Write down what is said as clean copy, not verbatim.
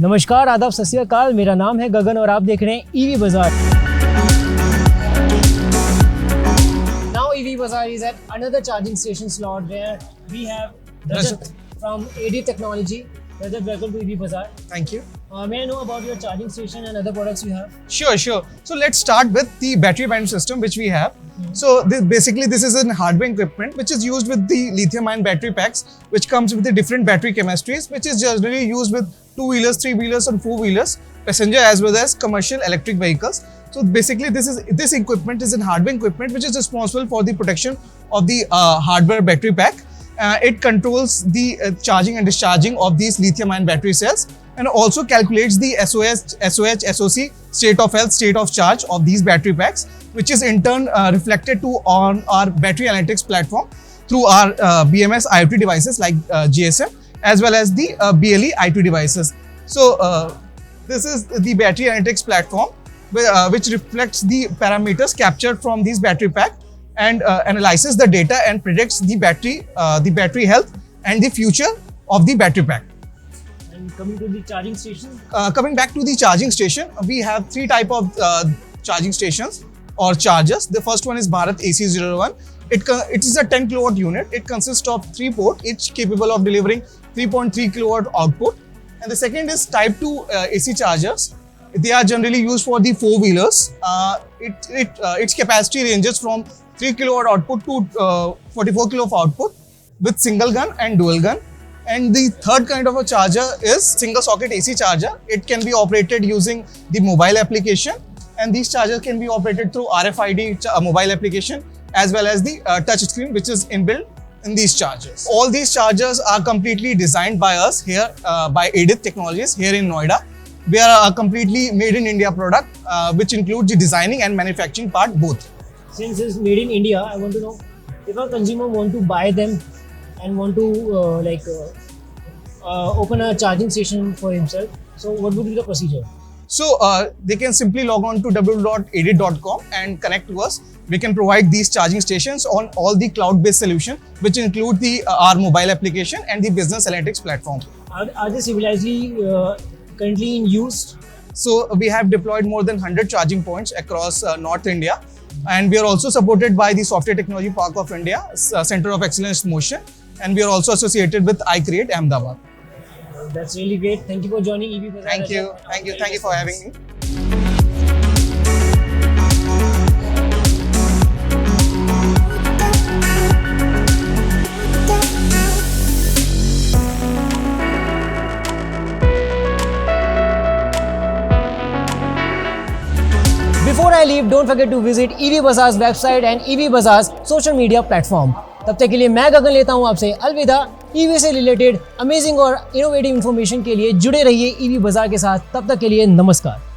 नमस्कार, आदाब, सत श्री अकाल। मेरा नाम है गगन और आप देख रहे हैं ईवी बाजार। Now EV Bazaar is at another charging station slot where we have Rajat from Aeidth Technology. Rajat, welcome to EV Bazaar. Thank you. May I know about your charging station and other products you have? Sure. So let's start with the battery management system which we have. So this is a hardware equipment which is used with the lithium-ion battery packs, which comes with the different battery chemistries, which is generally used with two-wheelers, three-wheelers, and four-wheelers, passenger as well as commercial electric vehicles. So basically, this equipment is a hardware equipment which is responsible for the protection of the hardware battery pack. It controls the charging and discharging of these lithium-ion battery cells, and also calculates the SOH, SOC, state of health, state of charge of these battery packs, which is in turn reflected on our battery analytics platform through our BMS IoT devices like GSM, as well as the BLE IoT devices. So this is the battery analytics platform which reflects the parameters captured from these battery pack and analyzes the data and predicts the battery health and the future of the battery pack. And coming to the charging station? Coming back to the charging station, we have three type of charging stations or chargers. The first one is Bharat AC01. It is a 10 kilowatt unit. It consists of 3 ports, each capable of delivering 3.3 kilowatt output. And the second is Type 2 AC chargers. They are generally used for the four-wheelers. Its capacity ranges from 3 kilowatt output to 44 kilowatt output with single gun and dual gun. And the third kind of a charger is single socket AC charger. It can be operated using the mobile application, and these chargers can be operated through RFID mobile application as well as the touch screen which is inbuilt in these chargers. All these chargers are completely designed by us here by Aeidth Technologies here in Noida. We are a completely made in India product which includes the designing and manufacturing part both. Since it's made in India, I want to know if a consumer want to buy them and want to open a charging station for himself. So what would be the procedure? So they can simply log on to www.aeidth.com and connect to us. We can provide these charging stations on all the cloud-based solutions, which include our mobile application and the business analytics platform. Are they civilizedly currently in use? So we have deployed more than 100 charging points across North India, and we are also supported by the Software Technology Park of India, Center of Excellence Motion, and we are also associated with iCreate Ahmedabad. That's really great. Thank you for joining EV Bazaar. Thank you for having me. Before I leave, don't forget to visit EV Bazaar's website and EV Bazaar's social media platform. तब तक के लिए मैं गगन लेता हूं आपसे अलविदा। EV से रिलेटेड अमेजिंग और इनोवेटिव इन्फॉर्मेशन के लिए जुड़े रहिए ईवी बाजार के साथ। तब तक के लिए नमस्कार।